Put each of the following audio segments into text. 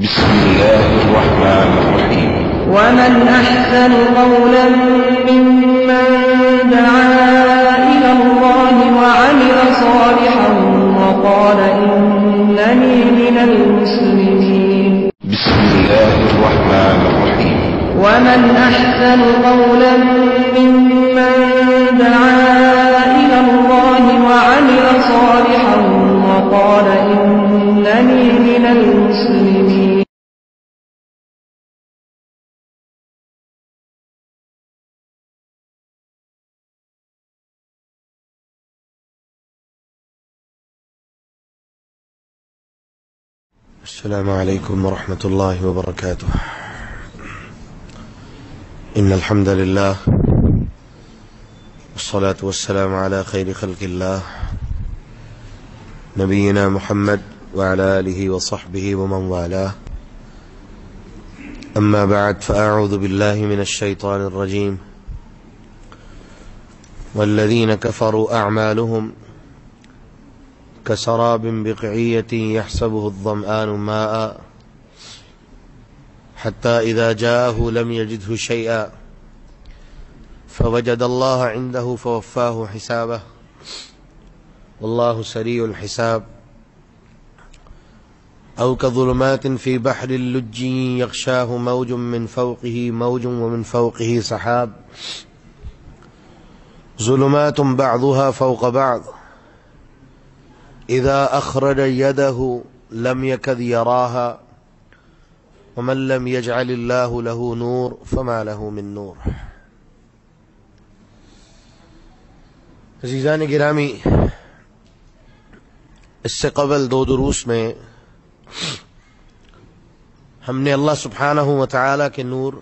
بسم الله الرحمن الرحيم. ومن أحسن قولا ممن دعا إلى الله وعمل صالحا وقال إنني من المسلمين. بسم الله الرحمن الرحيم. ومن أحسن قولا ممن دعا إلى الله وعمل صالحا وقال إنني من المسلمين. السلام عليكم ورحمة الله وبركاته. إن الحمد لله والصلاة والسلام على خير خلق الله نبينا محمد وعلى آله وصحبه ومن والاه. أما بعد، فأعوذ بالله من الشيطان الرجيم. والذين كفروا أعمالهم كسراب بقعية يحسبه الظمآن ماء حتى إذا جاءه لم يجده شيئا فوجد الله عنده فوفاه حسابه والله سريع الحساب. أو كظلمات في بحر اللج يغشاه موج من فوقه موج ومن فوقه سحاب ظلمات بعضها فوق بعض إذا أخرج يده لم يكد يراها ومن لم يجعل الله له نور فما له من نور. عزیزان گرامی، اس سے قبل دو دروس میں ہم نے اللہ سبحانہ و تعالی کے نور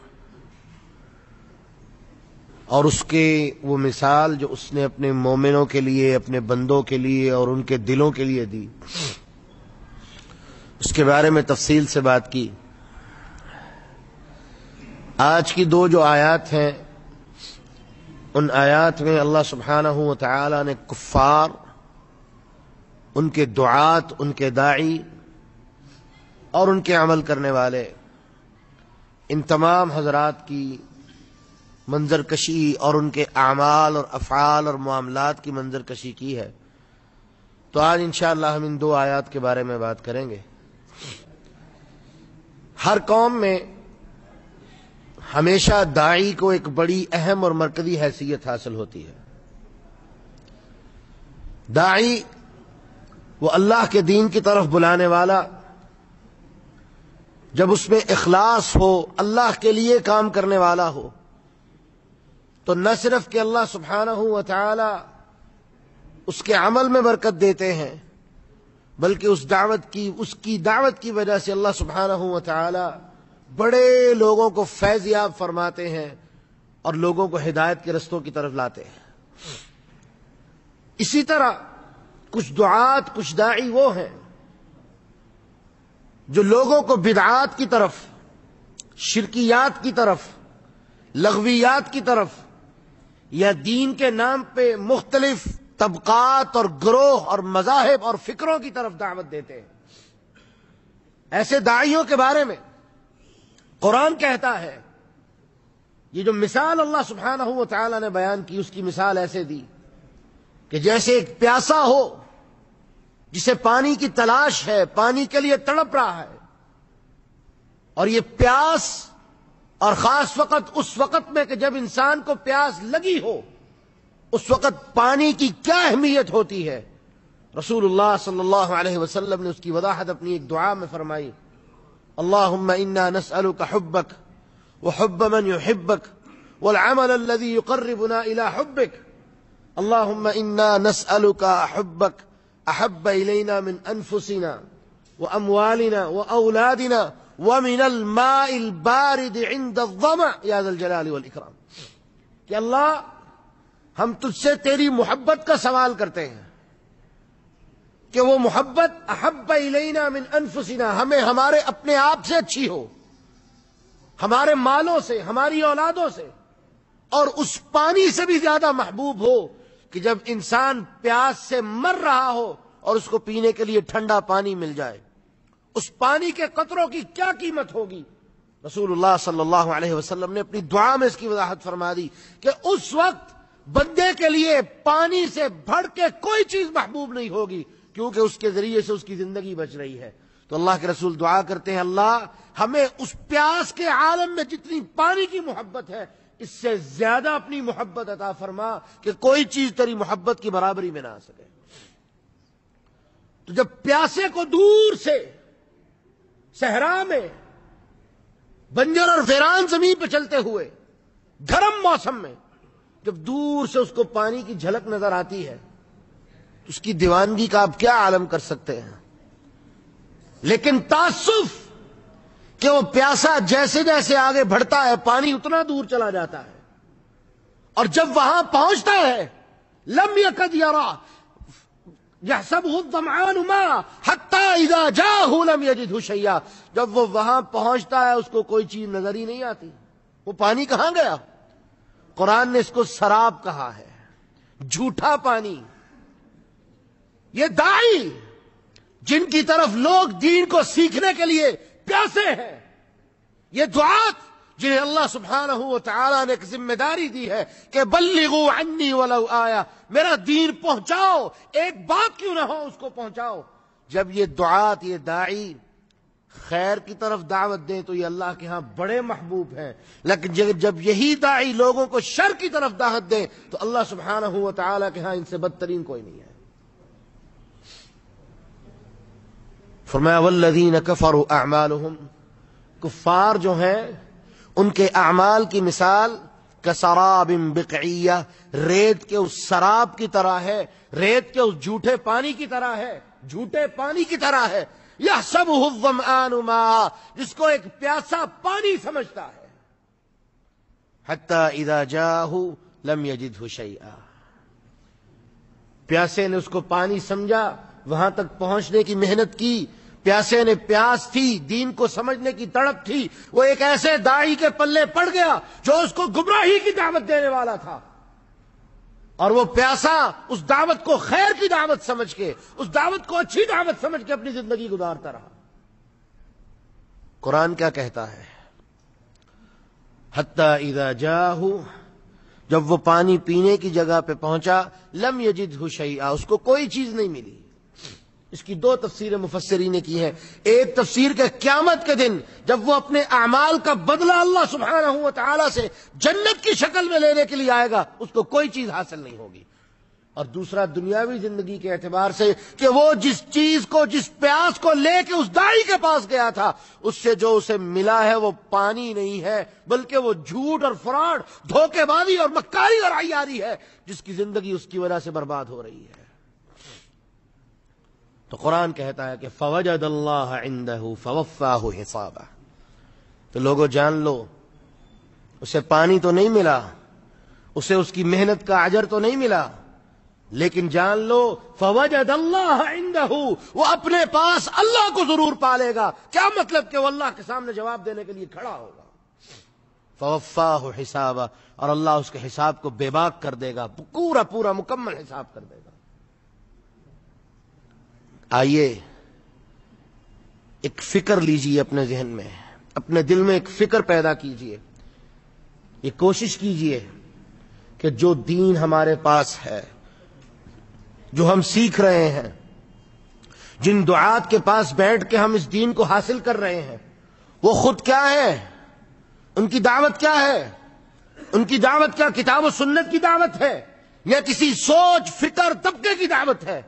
اور اس کے وہ مثال جو اس نے اپنے مومنوں کے لیے، اپنے بندوں کے لیے اور ان کے دلوں کے لیے دی، اس کے بارے میں تفصیل سے بات کی. آج کی دو جو آیات ہیں، ان آیات میں اللہ سبحانہ و تعالی نے کفار، ان کے دعات، ان کے داعی اور ان کے عمل کرنے والے، ان تمام حضرات کی منظر کشی اور ان کے اعمال اور افعال اور معاملات کی منظر کشی کی ہے. تو آج انشاءاللہ ہم ان دو آیات کے بارے میں بات کریں گے. ہر قوم میں ہمیشہ داعی کو ایک بڑی اہم اور مرکزی حیثیت حاصل ہوتی ہے. داعی وہ اللہ کے دین کی طرف بلانے والا، جب اس میں اخلاص ہو، اللہ کے لیے کام کرنے والا ہو، تو نہ صرف کہ اللہ سبحانہ و تعالی اس کے عمل میں برکت دیتے ہیں، بلکہ اس کی دعوت کی وجہ سے اللہ سبحانہ و تعالی بڑے لوگوں کو فیض یاب فرماتے ہیں اور لوگوں کو ہدایت کے رستوں کی طرف لاتے ہیں. اسی طرح کچھ دعات، کچھ داعی وہ ہیں جو لوگوں کو بدعات کی طرف، شرکیات کی طرف، لغویات کی طرف یا دین کے نام پہ مختلف طبقات اور گروہ اور مذاہب اور فکروں کی طرف دعوت دیتے ہیں. ایسے داعیوں کے بارے میں قرآن کہتا ہے، یہ جو مثال اللہ سبحانہ و تعالی نے بیان کی، اس کی مثال ایسے دی کہ جیسے ایک پیاسا ہو جسے پانی کی تلاش ہے، پانی کے لیے تڑپ رہا ہے، اور یہ پیاس، اور خاص وقت اس وقت میں کہ جب انسان کو پیاس لگی ہو، اس وقت پانی کی کیا اہمیت ہوتی ہے. رسول اللہ صلی اللہ علیہ وسلم نے اس کی وضاحت اپنی ایک دعا میں فرمائی: اللہم انا نسألک حبک وحب من یحبک والعمل الذي يقربنا الى حبک. اللہم انا نسألک حبک احب الینا من انفسنا واموالنا واولادنا وَمِنَ الْمَاءِ الْبَارِدِ عِنْدَ الظَّمَأِ يَا ذَا الْجَلَالِ وَالْإِكْرَامِ. کہ اللہ، ہم تجھ سے تیری محبت کا سوال کرتے ہیں کہ وہ محبت احب الینا من انفسنا، ہمیں ہمارے اپنے آپ سے اچھی ہو، ہمارے مالوں سے، ہماری اولادوں سے، اور اس پانی سے بھی زیادہ محبوب ہو کہ جب انسان پیاس سے مر رہا ہو اور اس کو پینے کے لیے ٹھنڈا پانی مل جائے. اس پانی کے قطروں کی کیا قیمت ہوگی؟ رسول اللہ صلی اللہ علیہ وسلم نے اپنی دعا میں اس کی وضاحت فرما دی کہ اس وقت بندے کے لیے پانی سے بڑھ کے کوئی چیز محبوب نہیں ہوگی، کیونکہ اس کے ذریعے سے اس کی زندگی بچ رہی ہے۔ تو اللہ کے رسول دعا کرتے ہیں، اللہ ہمیں اس پیاس کے عالم میں جتنی پانی کی محبت ہے اس سے زیادہ اپنی محبت عطا فرما کہ کوئی چیز تیری محبت کی برابری میں نہ آ سکے۔ تو جب پیاسے کو دور سے صحرا میں بنجر اور ویران زمین پہ چلتے ہوئے گرم موسم میں جب دور سے اس کو پانی کی جھلک نظر آتی ہے تو اس کی دیوانگی کا آپ کیا عالم کر سکتے ہیں؟ لیکن تاسف کہ وہ پیاسا جیسے جیسے آگے بڑھتا ہے پانی اتنا دور چلا جاتا ہے، اور جب وہاں پہنچتا ہے لم یکد یرا یحسبہ الظمآن ماء حتی اذا جاءہ لم یجدہ شیئا، جب وہ وہاں پہنچتا ہے اس کو کوئی چیز نظر ہی نہیں آتی، وہ پانی کہاں گیا؟ قرآن نے اس کو سراب کہا ہے، جھوٹا پانی۔ یہ داعی جن کی طرف لوگ دین کو سیکھنے کے لیے پیاسے ہیں، یہ دعات جنہیں اللہ سبحانہ و تعالی نے ایک ذمہ داری دی ہے کہ بلغوا عنی ولو آیا، میرا دین پہنچاؤ، ایک بات کیوں نہ ہو اس کو پہنچاؤ۔ جب یہ دعات، یہ داعی خیر کی طرف دعوت دیں تو یہ اللہ کے ہاں بڑے محبوب ہیں، لیکن جب یہی داعی لوگوں کو شر کی طرف دعوت دیں تو اللہ سبحانہ و تعالی کے ہاں ان سے بدترین کوئی نہیں ہے۔ فرمایا والذین کفروا اعمالہم، کفار جو ہیں ان کے اعمال کی مثال کسراب بقعیہ، ریت کے اس سراب کی طرح ہے، ریت کے اس جھوٹے پانی کی طرح ہے، جھوٹے پانی کی طرح ہے، یحسبہ الظمآن ماء، جس کو ایک پیاسا پانی سمجھتا ہے، حتی اذا جاءہ لم یجدہ شیئا، پیاسے نے اس کو پانی سمجھا، وہاں تک پہنچنے کی محنت کی، پیاسے نے پیاس تھی، دین کو سمجھنے کی تڑپ تھی، وہ ایک ایسے داعی کے پلے پڑ گیا جو اس کو گمراہی کی دعوت دینے والا تھا، اور وہ پیاسا اس دعوت کو خیر کی دعوت سمجھ کے، اس دعوت کو اچھی دعوت سمجھ کے اپنی زندگی گزارتا رہا۔ قرآن کیا کہتا ہے؟ حتی اذا جاءہ، جب وہ پانی پینے کی جگہ پہ پہنچا، لم یجدہ شیئا، اس کو کوئی چیز نہیں ملی۔ اس کی دو تفسیریں مفسرین نے کی ہیں۔ ایک تفسیر کہ قیامت کے دن جب وہ اپنے اعمال کا بدلہ اللہ سبحانہ و تعالی سے جنت کی شکل میں لینے کے لیے آئے گا، اس کو کوئی چیز حاصل نہیں ہوگی۔ اور دوسرا دنیاوی زندگی کے اعتبار سے کہ وہ جس چیز کو، جس پیاس کو لے کے اس داعی کے پاس گیا تھا، اس سے جو اسے ملا ہے وہ پانی نہیں ہے، بلکہ وہ جھوٹ اور فراڈ، دھوکے بازی اور مکاری اور عیاری ہے، جس کی زندگی اس کی وجہ سے برباد ہو رہی ہے۔ تو قرآن کہتا ہے کہ فوجد اللہ عندہ فوفاہ حسابہ، تو لوگوں جان لو اسے پانی تو نہیں ملا، اسے اس کی محنت کا اجر تو نہیں ملا، لیکن جان لو فوجد اللہ عندہ، وہ اپنے پاس اللہ کو ضرور پالے گا۔ کیا مطلب کہ وہ اللہ کے سامنے جواب دینے کے لیے کھڑا ہوگا۔ فوفاہ حسابہ، اور اللہ اس کے حساب کو بے باک کر دے گا، پورا پورا مکمل حساب کر دے گا۔ آئیے ایک فکر لیجئے اپنے ذہن میں، اپنے دل میں ایک فکر پیدا کیجئے، یہ کوشش کیجئے کہ جو دین ہمارے پاس ہے، جو ہم سیکھ رہے ہیں، جن دعات کے پاس بیٹھ کے ہم اس دین کو حاصل کر رہے ہیں، وہ خود کیا ہے؟ ان کی دعوت کیا ہے؟ ان کی دعوت کیا کتاب و سنت کی دعوت ہے یا کسی سوچ فکر طبقے کی دعوت ہے؟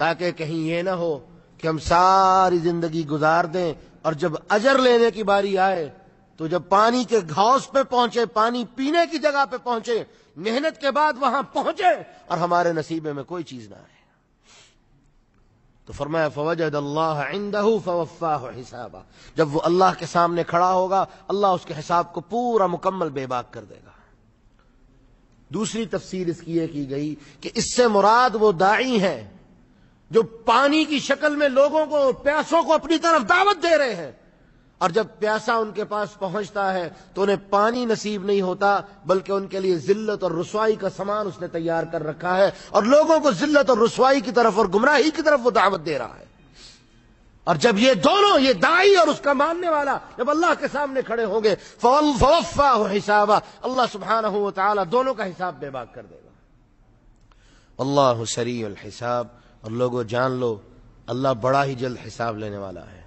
تاکہ کہیں یہ نہ ہو کہ ہم ساری زندگی گزار دیں اور جب اجر لینے کی باری آئے تو جب پانی کے گھاس پہ پہنچے، پانی پینے کی جگہ پہ پہنچے، محنت کے بعد وہاں پہنچے اور ہمارے نصیبے میں کوئی چیز نہ آئے۔ تو فرمایا فوجد اللہ عندہ فوفاہ حسابہ، جب وہ اللہ کے سامنے کھڑا ہوگا اللہ اس کے حساب کو پورا مکمل بے باک کر دے گا۔ دوسری تفسیر اس کی یہ کی گئی کہ اس سے مراد وہ داعی ہیں جو پانی کی شکل میں لوگوں کو، پیاسوں کو اپنی طرف دعوت دے رہے ہیں، اور جب پیاسا ان کے پاس پہنچتا ہے تو انہیں پانی نصیب نہیں ہوتا، بلکہ ان کے لیے ذلت اور رسوائی کا سامان اس نے تیار کر رکھا ہے، اور لوگوں کو ذلت اور رسوائی کی طرف اور گمراہی کی طرف وہ دعوت دے رہا ہے۔ اور جب یہ دونوں، یہ داعی اور اس کا ماننے والا، جب اللہ کے سامنے کھڑے ہوں گے فوفاہ حسابا، اللہ سبحانہ و تعالی دونوں کا حساب بے باک کر دے گا۔ اللہ سریع الحساب، اور لوگوں جان لو اللہ بڑا ہی جلد حساب لینے والا ہے۔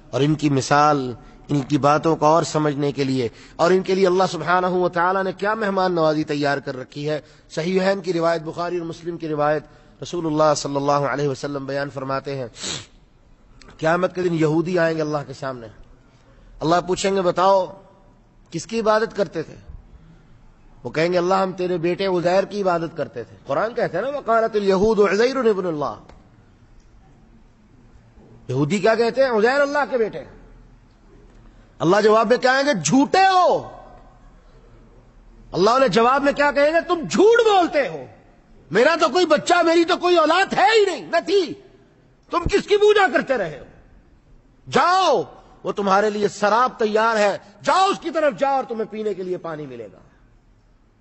اور ان کی مثال، ان کی باتوں کو اور سمجھنے کے لیے، اور ان کے لیے اللہ سبحانہ و تعالی نے کیا مہمان نوازی تیار کر رکھی ہے۔ صحیحین کی روایت، بخاری اور مسلم کی روایت، رسول اللہ صلی اللہ علیہ وسلم بیان فرماتے ہیں قیامت کے دن یہودی آئیں گے اللہ کے سامنے، اللہ پوچھیں گے بتاؤ کس کی عبادت کرتے تھے؟ وہ کہیں گے اللہ ہم تیرے بیٹے عزیر کی عبادت کرتے تھے۔ قرآن کہتے ہیں نا وقالت الیہود عزیر ابن اللہ، یہودی کیا کہتے ہیں؟ عزیر اللہ کے بیٹے۔ اللہ جواب میں کہیں گے جھوٹے ہو، اللہ نے جواب میں کیا کہیں گے؟ تم جھوٹ بولتے ہو، میرا تو کوئی بچہ، میری تو کوئی اولاد ہے ہی نہیں، نہ تھی، تم کس کی پوجا کرتے رہے ہو؟ جاؤ وہ تمہارے لیے شراب تیار ہے، جاؤ اس کی طرف جاؤ اور تمہیں پینے کے لیے پانی ملے گا۔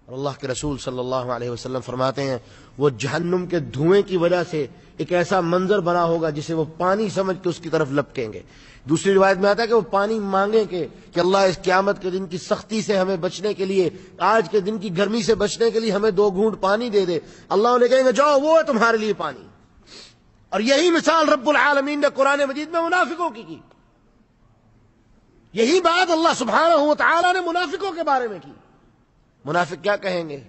اور اللہ کے رسول صلی اللہ علیہ وسلم فرماتے ہیں وہ جہنم کے دھوئیں کی وجہ سے ایک ایسا منظر بنا ہوگا جسے وہ پانی سمجھ کے اس کی طرف لپکیں گے۔ دوسری روایت میں آتا ہے کہ وہ پانی مانگیں کہ اللہ اس قیامت کے دن کی سختی سے ہمیں بچنے کے لیے، آج کے دن کی گرمی سے بچنے کے لیے ہمیں 2 گھونٹ پانی دے دے۔ اللہ انہیں کہیں گے جاؤ وہ ہے تمہارے لیے پانی۔ اور یہی مثال رب العالمین نے قرآن مجید میں منافقوں کی یہی بات اللہ سبحانہ و تعالی نے منافقوں کے بارے میں کی۔ منافق کیا کہیں گے؟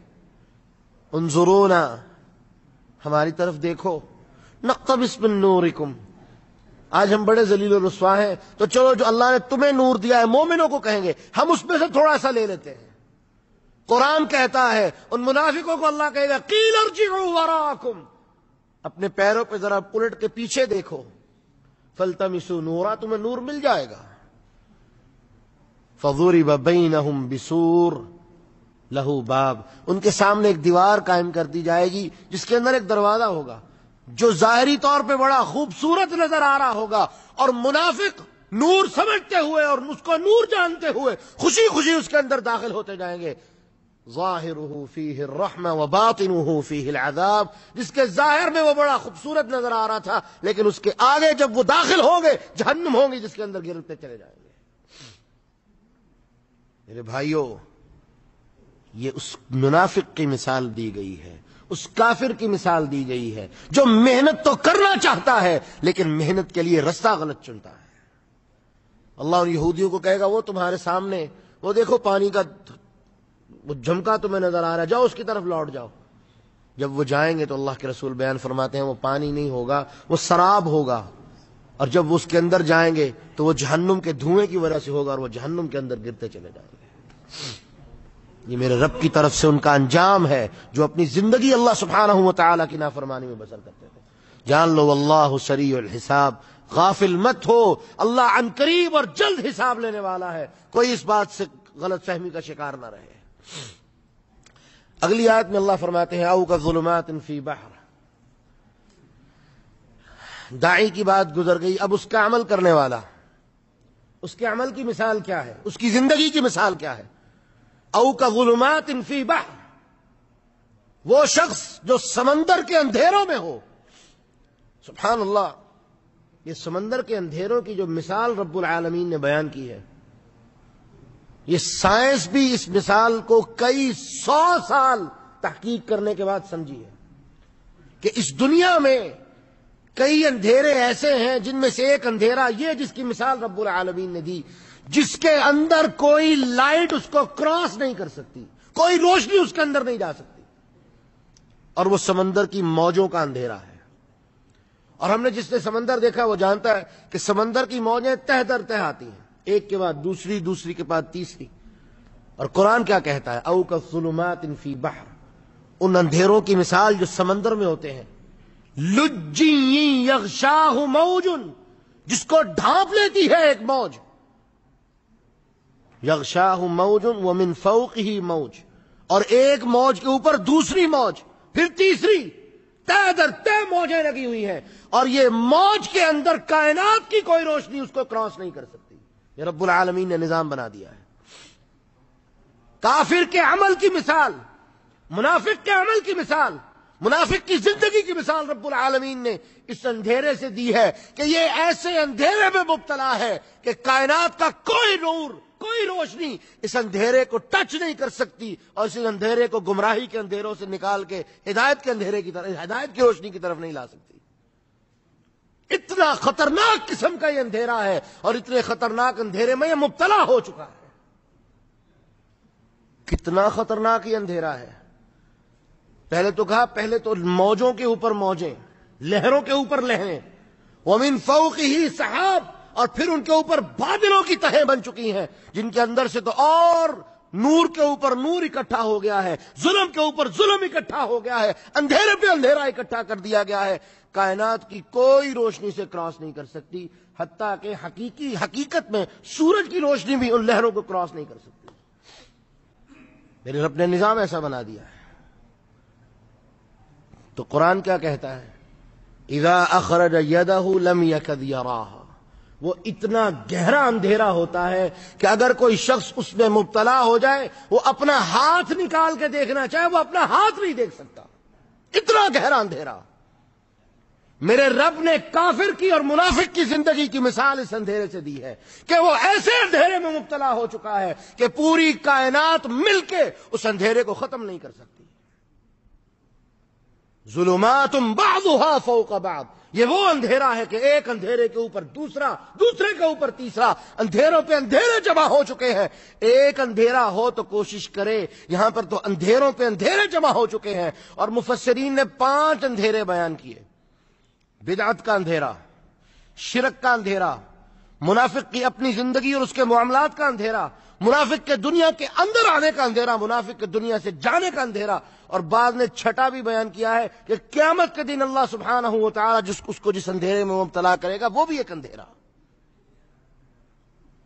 انظرونا، ہماری طرف دیکھو، نقتبس من نورکم، آج ہم بڑے ذلیل و رسوا ہیں تو چلو جو اللہ نے تمہیں نور دیا ہے، مومنوں کو کہیں گے ہم اس میں سے تھوڑا سا لے لیتے ہیں۔ قرآن کہتا ہے ان منافقوں کو اللہ کہے گا قیل ارجعوا وراءکم، اپنے پیروں پہ ذرا پلٹ کے پیچھے دیکھو، فالتمسوا نورا، تمہیں نور مل جائے گا۔ فضرب بینہم بسور لہو باب، ان کے سامنے ایک دیوار قائم کر دی جائے گی جس کے اندر ایک دروازہ ہوگا جو ظاہری طور پہ بڑا خوبصورت نظر آ رہا ہوگا، اور منافق نور سمجھتے ہوئے اور اس کو نور جانتے ہوئے خوشی خوشی اس کے اندر داخل ہوتے جائیں گے۔ ظاہرہ فیہ الرحمہ وباطنہ فیہ العذاب، جس کے ظاہر میں وہ بڑا خوبصورت نظر آ رہا تھا لیکن اس کے آگے جب وہ داخل ہوں گے جہنم ہوں گی جس کے اندر گرتے چلے جائیں گے۔ میرے بھائیوں، یہ اس منافق کی مثال دی گئی ہے، اس کافر کی مثال دی گئی ہے جو محنت تو کرنا چاہتا ہے لیکن محنت کے لیے رستہ غلط چنتا ہے۔ اللہ ان یہودیوں کو کہے گا وہ تمہارے سامنے، وہ دیکھو پانی کا وہ جھمکا تمہیں نظر آ رہا ہے، جاؤ اس کی طرف لوٹ جاؤ۔ جب وہ جائیں گے تو اللہ کے رسول بیان فرماتے ہیں وہ پانی نہیں ہوگا، وہ سراب ہوگا، اور جب وہ اس کے اندر جائیں گے تو وہ جہنم کے دھوئیں کی وجہ سے ہوگا اور وہ جہنم کے اندر گرتے چلے جائیں گے۔ یہ میرے رب کی طرف سے ان کا انجام ہے جو اپنی زندگی اللہ سبحانہ و تعالی کی نافرمانی میں بسر کرتے تھے۔ جان لو اللہ سریع الحساب، غافل مت ہو، اللہ عن قریب اور جلد حساب لینے والا ہے، کوئی اس بات سے غلط فہمی کا شکار نہ رہے۔ اگلی آیت میں اللہ فرماتے ہیں او کظلمات فی بحر، داعی کی بات گزر گئی، اب اس کا عمل کرنے والا، اس کے عمل کی مثال کیا ہے، اس کی زندگی کی مثال کیا ہے؟ او کظلمات فی بحر، وہ شخص جو سمندر کے اندھیروں میں ہو۔ سبحان اللہ، یہ سمندر کے اندھیروں کی جو مثال رب العالمین نے بیان کی ہے، یہ سائنس بھی اس مثال کو کئی 100 سال تحقیق کرنے کے بعد سمجھی ہے کہ اس دنیا میں کئی اندھیرے ایسے ہیں جن میں سے ایک اندھیرا یہ جس کی مثال رب العالمین نے دی، جس کے اندر کوئی لائٹ اس کو کراس نہیں کر سکتی، کوئی روشنی اس کے اندر نہیں جا سکتی، اور وہ سمندر کی موجوں کا اندھیرا ہے۔ اور ہم نے جس نے سمندر دیکھا وہ جانتا ہے کہ سمندر کی موجیں تہ در تہ آتی ہیں، ایک کے بعد دوسری، دوسری کے بعد تیسری۔ اور قرآن کیا کہتا ہے؟ او کظلمات فی بحر، ان اندھیروں کی مثال جو سمندر میں ہوتے ہیں، لجی یغشاہ موج، جس کو ڈھانپ لیتی ہے ایک موج، یغشاہ موج ومن فوقہ موج، اور ایک موج کے اوپر دوسری موج، پھر تیسری، تہ در تہ موجیں لگی ہوئی ہیں، اور یہ موج کے اندر کائنات کی کوئی روشنی اس کو کراس نہیں کر سکتی۔ یہ رب العالمین نے نظام بنا دیا ہے۔ کافر کے عمل کی مثال، منافق کے عمل کی مثال، منافق کی زندگی کی مثال رب العالمین نے اس اندھیرے سے دی ہے کہ یہ ایسے اندھیرے میں مبتلا ہے کہ کائنات کا کوئی نور، کوئی روشنی اس اندھیرے کو ٹچ نہیں کر سکتی، اور اس اندھیرے کو گمراہی کے اندھیروں سے نکال کے ہدایت کے اندھیرے کی طرف، ہدایت کی روشنی کی طرف نہیں لا سکتی۔ اتنا خطرناک قسم کا یہ اندھیرا ہے، اور اتنے خطرناک اندھیرے میں یہ مبتلا ہو چکا ہے۔ کتنا خطرناک یہ اندھیرا ہے! پہلے تو کہا، پہلے تو موجوں کے اوپر موجیں، لہروں کے اوپر لہریں، وَمِن فَوْقِهِ سحاب، اور پھر ان کے اوپر بادلوں کی تہیں بن چکی ہیں جن کے اندر سے تو اور نور کے اوپر نور اکٹھا ہو گیا ہے، ظلم کے اوپر ظلم اکٹھا ہو گیا ہے، اندھیرے پہ اندھیرا اکٹھا کر دیا گیا ہے۔ کائنات کی کوئی روشنی سے کراس نہیں کر سکتی، حتیٰ کہ حقیقت میں سورج کی روشنی بھی ان لہروں کو کراس نہیں کر سکتی۔ میرے رب نے نظام ایسا بنا دیا ہے۔ تو قرآن کیا کہتا ہے؟ اذا اخرج یدہ لم یکد یراہا، وہ اتنا گہرا اندھیرا ہوتا ہے کہ اگر کوئی شخص اس میں مبتلا ہو جائے، وہ اپنا ہاتھ نکال کے دیکھنا چاہے وہ اپنا ہاتھ نہیں دیکھ سکتا، اتنا گہرا اندھیرا۔ میرے رب نے کافر کی اور منافق کی زندگی کی مثال اس اندھیرے سے دی ہے کہ وہ ایسے اندھیرے میں مبتلا ہو چکا ہے کہ پوری کائنات مل کے اس اندھیرے کو ختم نہیں کر سکتی۔ ظلمات بعضها فوق بعض، یہ وہ اندھیرا ہے کہ ایک اندھیرے کے اوپر دوسرا، دوسرے کے اوپر تیسرا، اندھیروں پہ اندھیرے جمع ہو چکے ہیں۔ ایک اندھیرا ہو تو کوشش کرے، یہاں پر تو اندھیروں پہ اندھیرے جمع ہو چکے ہیں۔ اور مفسرین نے 5 اندھیرے بیان کیے: بدعت کا اندھیرا، شرک کا اندھیرا، منافق کی اپنی زندگی اور اس کے معاملات کا اندھیرا، منافق کے دنیا کے اندر آنے کا اندھیرا، منافق کے دنیا سے جانے کا اندھیرا، اور بعد نے چھٹا بھی بیان کیا ہے کہ قیامت کے دن اللہ سبحانہ و تعالی اس کو جس اندھیرے میں مبتلا کرے گا وہ بھی ایک اندھیرا۔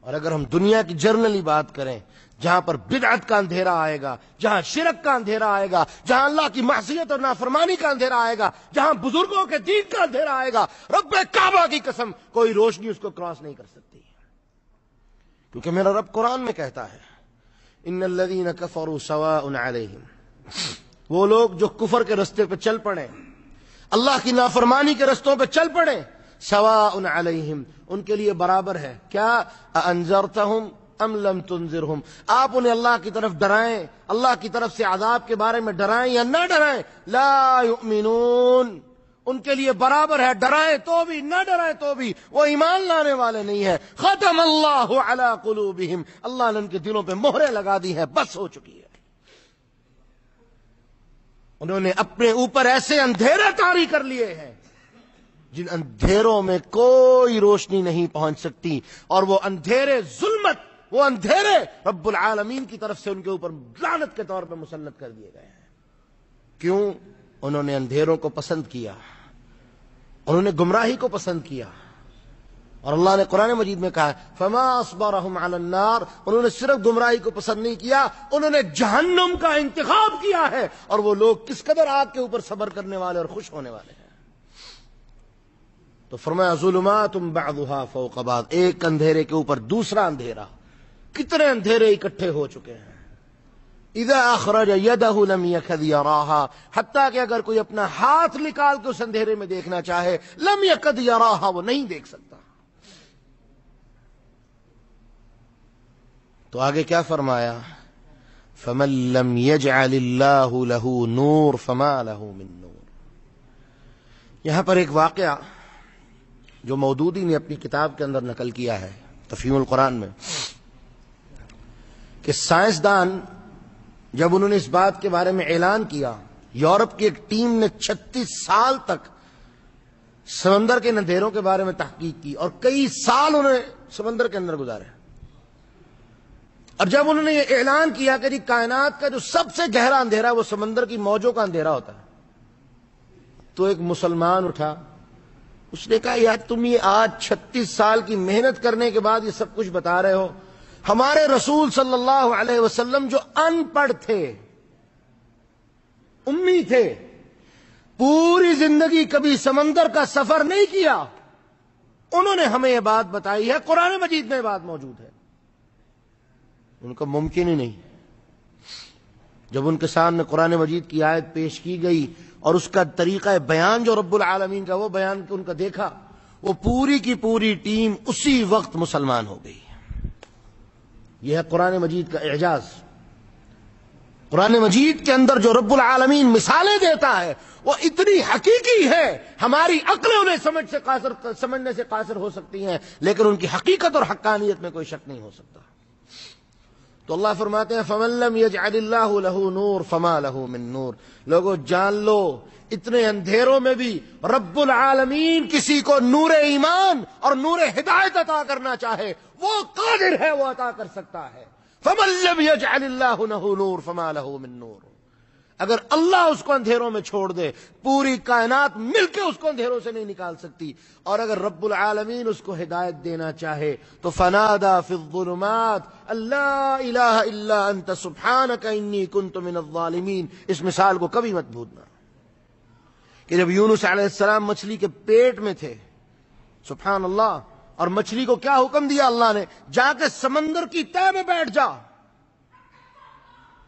اور اگر ہم دنیا کی جرنلی بات کریں، جہاں پر بدعت کا اندھیرا آئے گا، جہاں شرک کا اندھیرا آئے گا، جہاں اللہ کی معصیت اور نافرمانی کا اندھیرا آئے گا، جہاں بزرگوں کے دین کا اندھیرا آئے گا، رب کعبہ کی قسم کوئی روشنی اس کو کراس نہیں کر سکتی، کیونکہ میرا رب قرآن میں کہتا ہے ان الذین کفروا سواء علیہم، وہ لوگ جو کفر کے رستے پہ چل پڑے، اللہ کی نافرمانی کے رستوں پہ چل پڑے، سواء علیہم، ان کے لیے برابر ہے، کیا انذرتہم ام لم تنذرہم، آپ انہیں اللہ کی طرف ڈرائیں، اللہ کی طرف سے عذاب کے بارے میں ڈرائیں یا نہ ڈرائیں، لا یؤمنون، ان کے لیے برابر ہے، ڈرائیں تو بھی نہ ڈرائیں تو بھی وہ ایمان لانے والے نہیں ہیں۔ ختم اللہ علی قلوبہم، اللہ نے ان کے دلوں پہ مہریں لگا دی ہیں، بس ہو چکی ہے۔ انہوں نے اپنے اوپر ایسے اندھیرے طاری کر لیے ہیں جن اندھیروں میں کوئی روشنی نہیں پہنچ سکتی، اور وہ اندھیرے ظلمت، وہ اندھیرے رب العالمین کی طرف سے ان کے اوپر لعنت کے طور پہ مسلط کر دیے گئے ہیں۔ کیوں؟ انہوں نے اندھیروں کو پسند کیا، انہوں نے گمراہی کو پسند کیا، اور اللہ نے قرآن مجید میں کہا فما اصبرهم علی النار، انہوں نے صرف گمراہی کو پسند نہیں کیا، انہوں نے جہنم کا انتخاب کیا ہے، اور وہ لوگ کس قدر آگ کے اوپر صبر کرنے والے اور خوش ہونے والے ہیں۔ تو فرمایا ظلمات بعضها فوق بعض، ایک اندھیرے کے اوپر دوسرا اندھیرا، کتنے اندھیرے اکٹھے ہو چکے ہیں۔ اذا اخرج یدہ لم یکد یراہا، حتیٰ کہ اگر کوئی اپنا ہاتھ نکال کے اس اندھیرے میں دیکھنا چاہے، لم یکد یراہا، وہ نہیں دیکھ سکتا۔ تو آگے کیا فرمایا؟ فمن لم یجعل اللہ لہ نور فما لہ من نور۔ یہاں پر ایک واقعہ جو مودودی نے اپنی کتاب کے اندر نقل کیا ہے تفہیم القرآن میں، کہ سائنسدان جب انہوں نے اس بات کے بارے میں اعلان کیا، یورپ کی ایک ٹیم نے 36 سال تک سمندر کے اندھیروں کے بارے میں تحقیق کی، اور کئی سال انہوں نے سمندر کے اندر گزارے، اور جب انہوں نے یہ اعلان کیا کہ جی کائنات کا جو سب سے گہرا اندھیرا ہے وہ سمندر کی موجوں کا اندھیرا ہوتا ہے، تو ایک مسلمان اٹھا، اس نے کہا یار تم یہ آج 36 سال کی محنت کرنے کے بعد یہ سب کچھ بتا رہے ہو، ہمارے رسول صلی اللہ علیہ وسلم جو ان پڑھ تھے، امی تھے، پوری زندگی کبھی سمندر کا سفر نہیں کیا، انہوں نے ہمیں یہ بات بتائی ہے، قرآن مجید میں یہ بات موجود ہے۔ ان کا ممکن ہی نہیں۔ جب ان کے سامنے قرآن مجید کی آیت پیش کی گئی اور اس کا طریقہ بیان جو رب العالمین کا وہ بیان ان کا دیکھا، وہ پوری کی پوری ٹیم اسی وقت مسلمان ہو گئی۔ یہ ہے قرآن مجید کا اعجاز۔ قرآن مجید کے اندر جو رب العالمین مثالیں دیتا ہے وہ اتنی حقیقی ہے، ہماری عقلیں انہیں سمجھنے سے قاصر ہو سکتی ہیں، لیکن ان کی حقیقت اور حقانیت میں کوئی شک نہیں ہو سکتا۔ تو اللہ فرماتے ہیں فَمَن لَّمْ يَجْعَلِ اللَّهُ لَهُ نُورٌ فَمَا لَهُ مِن نُور۔ لوگو جان لو اتنے اندھیروں میں بھی رب العالمین کسی کو نور ایمان اور نور ہدایت عطا کرنا چاہے وہ قادر ہے، وہ عطا کر سکتا ہے۔ فَمَن لَّمْ يَجْعَلِ اللَّهُ لَهُ نُورٌ فَمَا لَهُ مِن نُور۔ اگر اللہ اس کو اندھیروں میں چھوڑ دے، پوری کائنات مل کے اس کو اندھیروں سے نہیں نکال سکتی، اور اگر رب العالمین اس کو ہدایت دینا چاہے تو فنادى في الظلمات لا الہ الا انت سبحانک انی کنت من الظالمین۔ اس مثال کو کبھی مت بھولنا کہ جب یونس علیہ السلام مچھلی کے پیٹ میں تھے، سبحان اللہ، اور مچھلی کو کیا حکم دیا اللہ نے؟ جا کے سمندر کی تہہ میں بیٹھ جا۔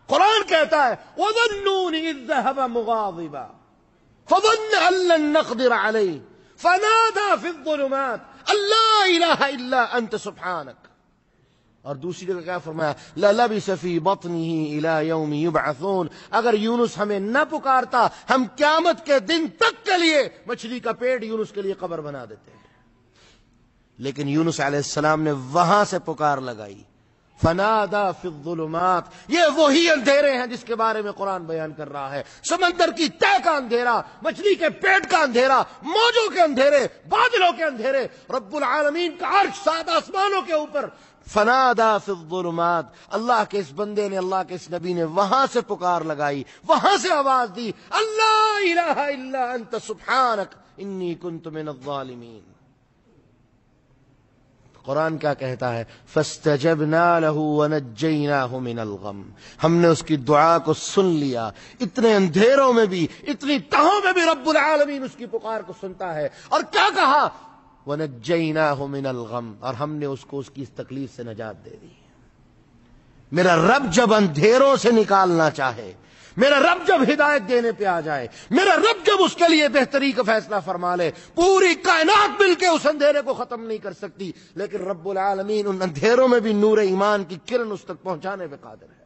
قرآن کہتا ہے وَظَنُّونِ إِذْ ذَهَبَ مُغَاضِبًا فَظَنَّ أَن لَّن نَّقْدِرَ عَلَيْهِ فَنَادَىٰ فِي الظُّلُمَاتِ أَن لَّا إِلَٰهَ إِلَّا أَنتَ سُبْحَانَكَ۔ اور دوسری جگہ کیا فرمایا؟ لَلَبِثَ فِي بَطْنِهِ إِلَىٰ يَوْمِ يُبْعَثُونَ۔ اگر یونس ہمیں نہ پکارتا ہم قیامت کے دن تک کے لیے مچھلی کا پیٹ یونس کے لیے قبر بنا دیتے، لیکن یونس علیہ السلام نے وہاں سے پکار لگائی، فنادى في الظلمات۔ یہ وہی اندھیرے ہیں جس کے بارے میں قرآن بیان کر رہا ہے، سمندر کی تہہ کا اندھیرا، مچھلی کے پیٹ کا اندھیرا، موجوں کے اندھیرے، بادلوں کے اندھیرے، رب العالمین کا عرش 7 آسمانوں کے اوپر۔ فنادى في الظلمات، اللہ کے اس بندے نے، اللہ کے اس نبی نے وہاں سے پکار لگائی، وہاں سے آواز دی، اللہ الہ الا انت سبحانک انی کنت من الظالمین۔ قرآن کیا کہتا ہے؟ فَاسْتَجَبْنَا لَهُ وَنَجَّيْنَاهُ مِنَ الْغَمِّ۔ ہم نے اس کی دعا کو سن لیا، اتنے اندھیروں میں بھی، اتنی تہوں میں بھی رب العالمین اس کی پکار کو سنتا ہے، اور کیا کہا؟ وَنَجَّيْنَاهُ مِنَ الْغَمِّ، اور ہم نے اس کو اس کی اس تکلیف سے نجات دے دی۔ میرا رب جب اندھیروں سے نکالنا چاہے، میرا رب جب ہدایت دینے پہ آ جائے، میرا رب جب اس کے لیے بہتری کا فیصلہ فرما لے، پوری کائنات مل کے اس اندھیرے کو ختم نہیں کر سکتی، لیکن رب العالمین ان اندھیروں میں بھی نور ایمان کی کرن اس تک پہنچانے پہ قادر ہے۔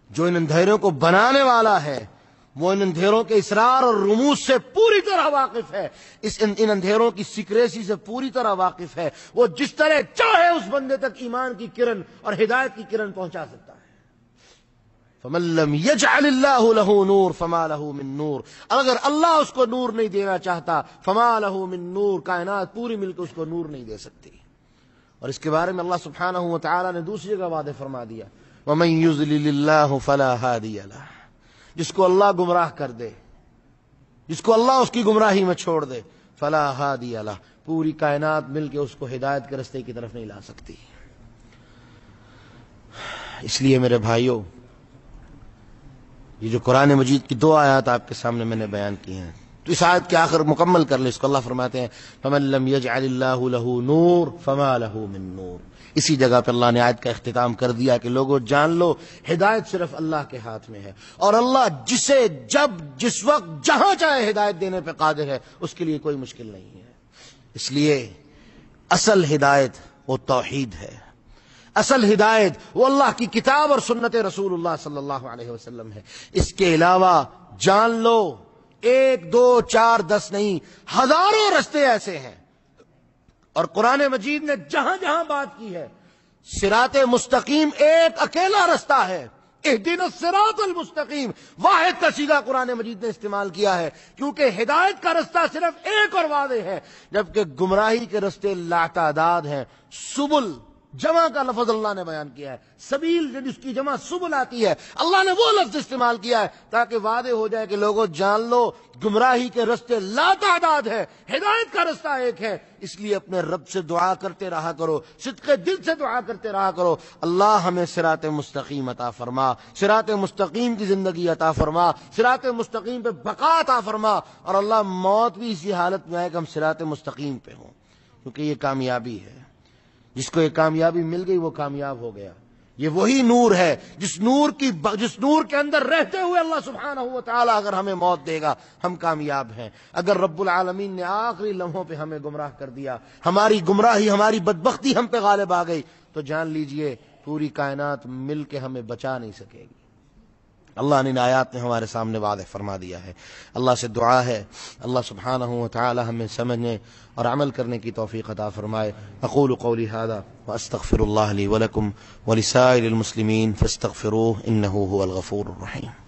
جو ان اندھیروں کو بنانے والا ہے وہ ان اندھیروں کے اسرار اور رموز سے پوری طرح واقف ہے، ان اندھیروں کی سیکریسی سے پوری طرح واقف ہے۔ وہ جس طرح چاہے اس بندے تک ایمان کی کرن اور ہدایت کی کرن پہنچا سکتا ہے۔ فَمَن لَّمْ يَجْعَلِ اللَّهُ لَهُ نُورٌ فَمَا لَهُ مِن نُور۔ اگر اللہ اس کو نور نہیں دینا چاہتا، فَمَا لَهُ مِن نُور، کائنات پوری مل کے اس کو نور نہیں دے سکتی۔ اور اس کے بارے میں اللہ سبحانہ و تعالی نے دوسری جگہ وعدہ فرما دیا، وَمَن يُضْلِلِ اللَّهُ فَلَا هَادِيَ لَهُ۔ جس کو اللہ گمراہ کر دے، جس کو اللہ اس کی گمراہی میں چھوڑ دے، فَلَا هَادِيَ لَهُ، پوری کائنات مل کے اس کو ہدایت کے رستے کی طرف نہیں لا سکتی۔ اس لیے میرے بھائیوں، یہ جو قرآن مجید کی 2 آیات آپ کے سامنے میں نے بیان کی ہیں، تو اس آیت کے آخر مکمل کر لیں۔ اس کو اللہ فرماتے ہیں فَمَن لَّمْ يَجْعَلِ اللَّهُ لَهُ نُورٌ فَمَا لَهُ مِن نُور۔ اسی جگہ پہ اللہ نے آیت کا اختتام کر دیا کہ لوگوں جان لو ہدایت صرف اللہ کے ہاتھ میں ہے، اور اللہ جسے جب جس وقت جہاں چاہے ہدایت دینے پہ قادر ہے، اس کے لیے کوئی مشکل نہیں ہے۔ اس لیے اصل ہدایت وہ توحید ہے، اصل ہدایت وہ اللہ کی کتاب اور سنت رسول اللہ صلی اللہ علیہ وسلم ہے۔ اس کے علاوہ جان لو 1 2 4 10 نہیں، ہزاروں رستے ایسے ہیں، اور قرآن مجید نے جہاں جہاں بات کی ہے، صراط مستقیم ایک اکیلا رستہ ہے، اہدنا الصراط المستقیم، واحد کا صیغہ قرآن مجید نے استعمال کیا ہے، کیونکہ ہدایت کا رستہ صرف ایک اور واضح ہے، جبکہ گمراہی کے رستے لاتعداد ہیں۔ سبل جمع کا لفظ اللہ نے بیان کیا ہے، سبیل جس کی جمع سبل آتی ہے، اللہ نے وہ لفظ استعمال کیا ہے تاکہ واضح ہو جائے کہ لوگوں جان لو گمراہی کے رستے لاتعداد ہے، ہدایت کا رستہ ایک ہے۔ اس لیے اپنے رب سے دعا کرتے رہا کرو، صدق دل سے دعا کرتے رہا کرو، اللہ ہمیں صراط مستقیم عطا فرما، صراط مستقیم کی زندگی عطا فرما، صراط مستقیم پہ بقا عطا فرما، اور اللہ موت بھی اسی حالت میں آئے کہ ہم صراط مستقیم پہ ہوں، کیونکہ یہ کامیابی ہے۔ جس کو یہ کامیابی مل گئی وہ کامیاب ہو گیا، یہ وہی نور ہے جس نور کے اندر رہتے ہوئے اللہ سبحانہ و تعالی اگر ہمیں موت دے گا ہم کامیاب ہیں. اگر رب العالمین نے آخری لمحوں پہ ہمیں گمراہ کر دیا، ہماری گمراہی، ہماری بدبختی ہم پہ غالب آ گئی، تو جان لیجئے پوری کائنات مل کے ہمیں بچا نہیں سکے گی. اللہ نے ان آیات میں ہمارے سامنے واضح فرما دیا ہے. اللہ سے دعا ہے اللہ سبحانہ و تعالی ہمیں سمجھنے اور عمل کرنے کی توفیق عطا فرمائے. اقول قولی ھذا واستغفر اللہ لی ولکم ولسائر المسلمین فاستغفروہ انہ هو الغفور الرحیم.